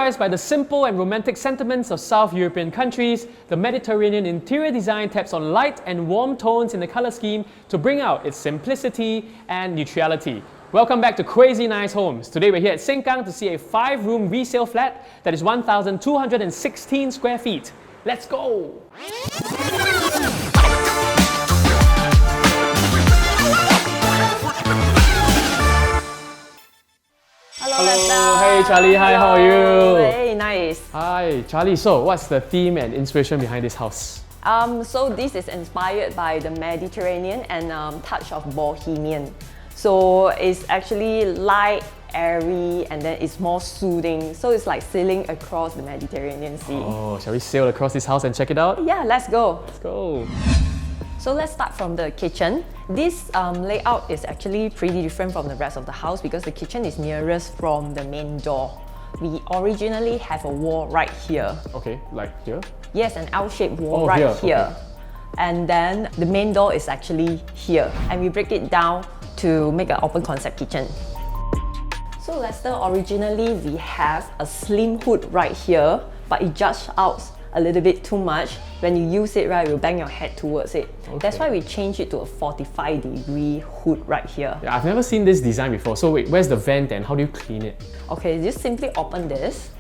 Characterized by the simple and romantic sentiments of South European countries, the Mediterranean interior design taps on light and warm tones in the color scheme to bring out its simplicity and neutrality. Welcome back to Crazy Nice Homes. Today we're here at Sengkang to see a 5-room resale flat that is 1,216 square feet. Let's go! Hello, hey Charlie, hi, how are you? Very nice. Hi Charlie, so what's the theme and inspiration behind this house? So this is inspired by the Mediterranean and touch of Bohemian. So it's actually light, airy, and then it's more soothing. So it's like sailing across the Mediterranean Sea. Oh, shall we sail across this house and check it out? Yeah, let's go. Let's go. So let's start from the kitchen. This layout is actually pretty different from the rest of the house because the kitchen is nearest from the main door. We originally have a wall right here. Okay, like here? Yes, an L-shaped wall here. Okay. And then the main door is actually here. And we break it down to make an open concept kitchen. So Lester, originally we have a slim hood right here, but it juts out a little bit too much. When you use it, right, you'll bang your head towards it. Okay. That's why we changed it to a 45-degree hood right here. Yeah, I've never seen this design before. So wait, where's the vent and how do you clean it? Okay, just simply open this,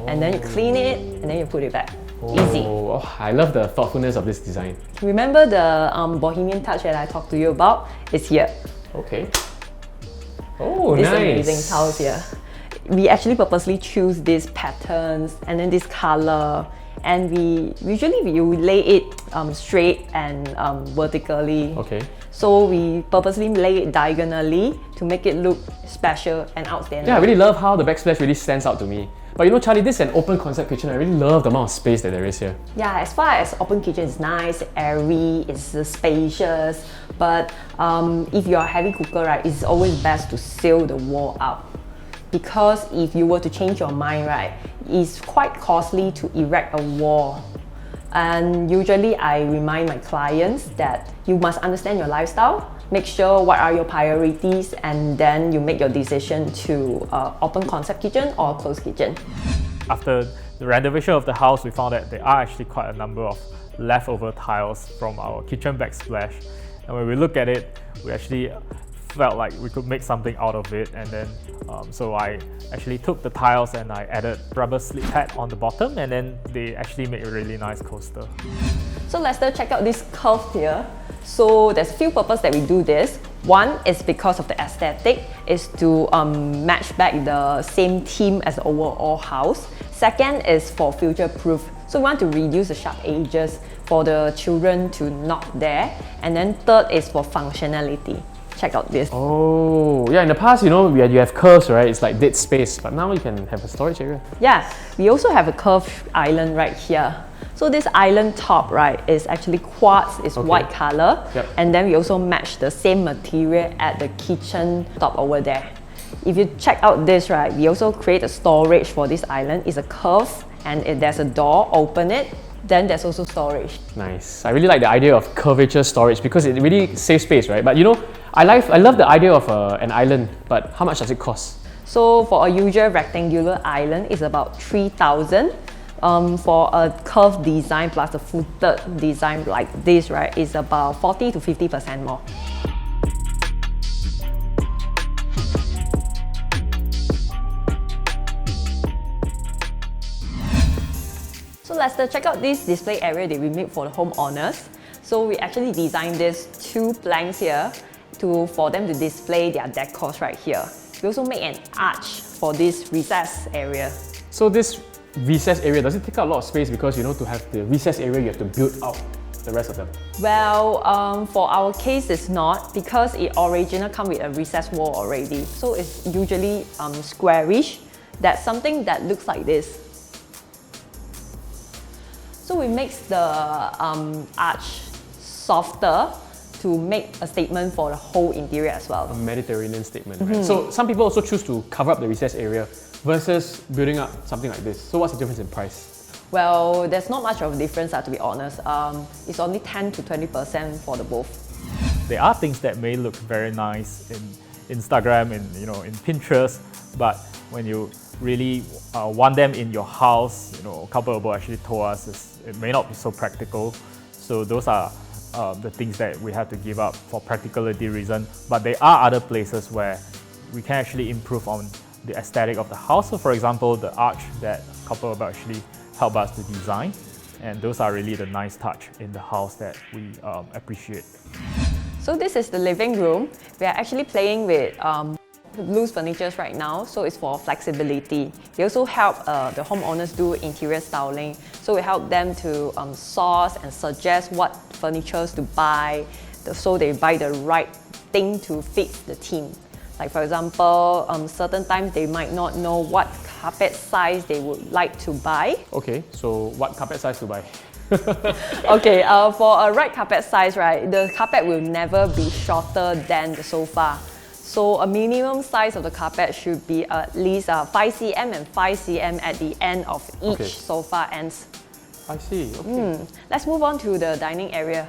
and then you clean it, and then you put it back. Easy. Oh, I love the thoughtfulness of this design. Remember the Bohemian touch that I talked to you about? It's here. Okay. Oh, this nice. Amazing house here. We actually purposely choose these patterns and then this color, and we lay it straight and vertically. Okay. So we purposely lay it diagonally to make it look special and outstanding. Yeah, I really love how the backsplash really stands out to me. But you know, Charlie, this is an open concept kitchen. I really love the amount of space that there is here. Yeah, as far as open kitchen, it's nice, airy, it's spacious. But if you're a heavy cooker, right, it's always best to seal the wall up. Because if you were to change your mind, right, it's quite costly to erect a wall. And usually I remind my clients that you must understand your lifestyle, make sure what are your priorities, and then you make your decision to open concept kitchen or closed kitchen. After the renovation of the house, we found that there are actually quite a number of leftover tiles from our kitchen backsplash. And when we look at it, we actually felt like we could make something out of it, and then so I actually took the tiles and I added rubber slip pad on the bottom, and then they actually make a really nice coaster. So Lester, check out this curve here. So there's a few purposes that we do this. One is because of the aesthetic, is to match back the same theme as the overall house. Second is for future proof. So we want to reduce the sharp edges for the children to knock there. And then third is for functionality. Check out this. Oh, yeah, in the past, you know, you have curves, right? It's like dead space, but now you can have a storage area. Yeah, we also have a curved island right here. So this island top, right, is actually quartz, it's white color. Yep. And then we also match the same material at the kitchen top over there. If you check out this, right, we also create a storage for this island. It's a curve, and there's a door, open it, then there's also storage. Nice. I really like the idea of curvature storage because it really saves space, right? But you know, I love the idea of an island, but how much does it cost? So for a usual rectangular island, it's about 3,000. For a curved design plus a footed design like this, right, it's about 40 to 50% more. So Lester, check out this display area that we made for the homeowners. So we actually designed these two planks here for them to display their decors right here. We also make an arch for this recess area. So this recess area, does it take up a lot of space because, you know, to have the recess area you have to build out the rest of them? Well, for our case it's not, because it originally comes with a recess wall already. So it's usually squarish. That's something that looks like this. So we make the arch softer to make a statement for the whole interior as well. A Mediterranean statement, right? So some people also choose to cover up the recess area versus building up something like this. So what's the difference in price? Well, there's not much of a difference, to be honest. It's only 10 to 20% for the both. There are things that may look very nice in Instagram, in Pinterest, but when you really want them in your house, a couple of actually told us it may not be so practical. So those are the things that we have to give up for practicality reason. But there are other places where we can actually improve on the aesthetic of the house. So for example, the arch that a couple of actually help us to design. And those are really the nice touch in the house that we appreciate. So this is the living room. We are actually playing with loose furniture right now, so it's for flexibility. We also help the homeowners do interior styling. So we help them to source and suggest what furnitures to buy, so they buy the right thing to fit the theme. Like for example, certain times they might not know what carpet size they would like to buy. Okay, so what carpet size to buy? Okay, for a right carpet size, right, the carpet will never be shorter than the sofa. So a minimum size of the carpet should be at least 5 cm and 5 cm at the end of each sofa ends. I see, okay. Let's move on to the dining area.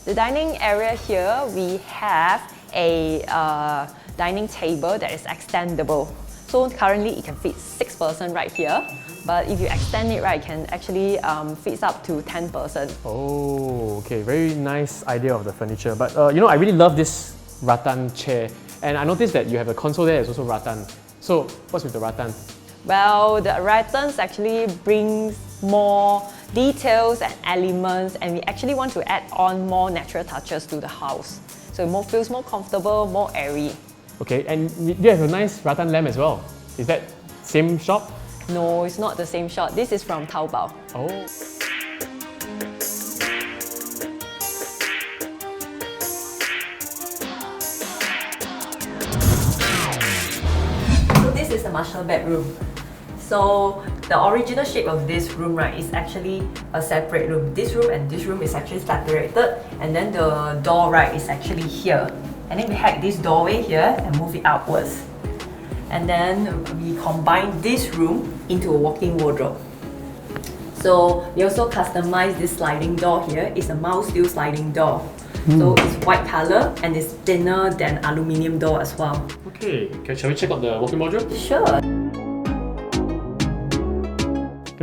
The dining area here, we have a dining table that is extendable. So currently it can fit 6 person right here. But if you extend it, right, it can actually fit up to 10 person. Oh, okay, very nice idea of the furniture. But I really love this rattan chair. And I noticed that you have a console there that's also rattan. So what's with the rattan? Well, the rattans actually brings more details and elements, and we actually want to add on more natural touches to the house. So it feels more comfortable, more airy. Okay, and you have a nice rattan lamp as well. Is that same shop? No, it's not the same shop. This is from Taobao. Oh. So this is the master bedroom. So the original shape of this room, right, is actually a separate room. This room and this room is actually separated, and then the door, right, is actually here. And then we hack this doorway here and move it outwards. And then we combine this room into a walk-in wardrobe. So we also customize this sliding door here. It's a mild steel sliding door. So it's white color and it's thinner than aluminium door as well. Okay, shall we check out the walk-in wardrobe? Sure.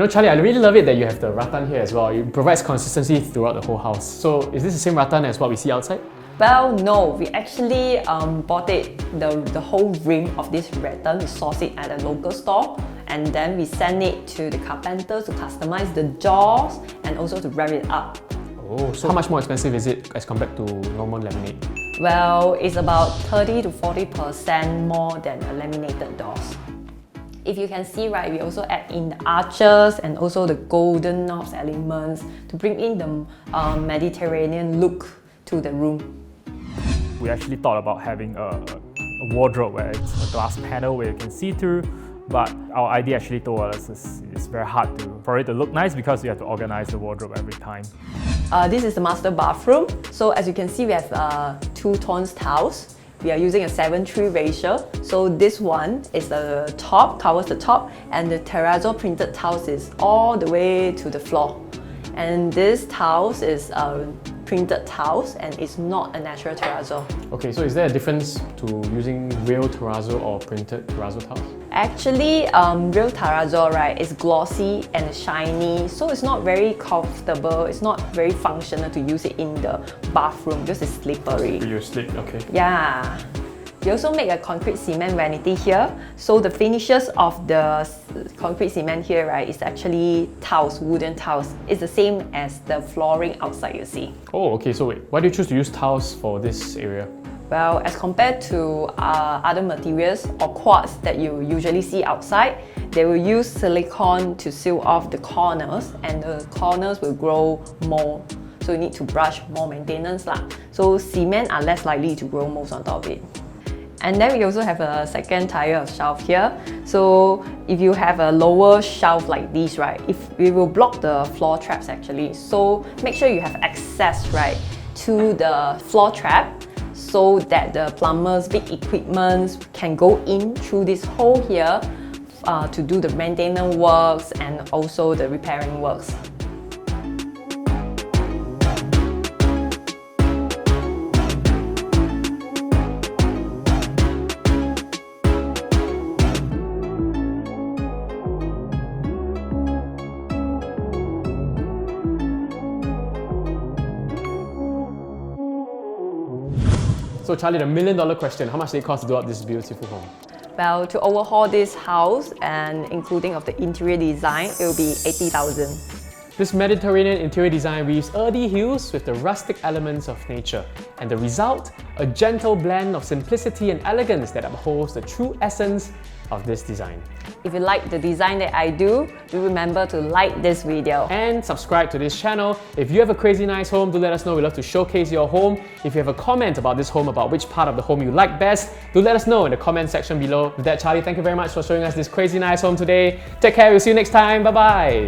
Charlie, I really love it that you have the rattan here as well. It provides consistency throughout the whole house. So is this the same rattan as what we see outside? Well, no, we actually bought it, the whole rim of this rattan, we sourced it at a local store, and then we send it to the carpenter to customize the jaws and also to wrap it up. Oh, so how much more expensive is it as compared to normal laminate? Well, it's about 30 to 40% more than a laminated doors. If you can see, right, we also add in the arches and also the golden knobs elements to bring in the Mediterranean look to the room. We actually thought about having a wardrobe where it's a glass panel where you can see through, but our idea actually told us it's very hard for it to look nice because you have to organize the wardrobe every time. This is the master bathroom. So as you can see, we have two-tone tiles. We are using a 7:3 ratio. So this one is the top, covers the top, and the terrazzo printed tiles is all the way to the floor. And this tiles is printed tiles and it's not a natural terrazzo. Okay, so is there a difference to using real terrazzo or printed terrazzo tiles? Actually, real terrazzo, right, is glossy and shiny, so it's not very comfortable, it's not very functional to use it in the bathroom because it's slippery. You slip, okay. Yeah. We also make a concrete cement vanity here. So the finishes of the concrete cement here, right, is actually tiles, wooden tiles. It's the same as the flooring outside you see. Oh, okay, so wait, why do you choose to use tiles for this area? Well, as compared to other materials or quartz that you usually see outside, they will use silicone to seal off the corners and the corners will grow more. So you need to brush, more maintenance lah. So cement are less likely to grow mold on top of it. And then we also have a second tier of shelf here. So if you have a lower shelf like this, right, we will block the floor traps actually. So make sure you have access, right, to the floor trap so that the plumbers, big equipment can go in through this hole here to do the maintenance works and also the repairing works. Charlie, the $1,000,000 question. How much did it cost to do up this beautiful home? Well, to overhaul this house and including of the interior design, it will be 80,000. This Mediterranean interior design weaves earthy hues with the rustic elements of nature. And the result? A gentle blend of simplicity and elegance that upholds the true essence of this design. If you like the design that I do remember to like this video. And subscribe to this channel. If you have a crazy nice home, do let us know. We'd love to showcase your home. If you have a comment about this home, about which part of the home you like best, do let us know in the comment section below. With that, Charlie, thank you very much for showing us this crazy nice home today. Take care, we'll see you next time. Bye-bye.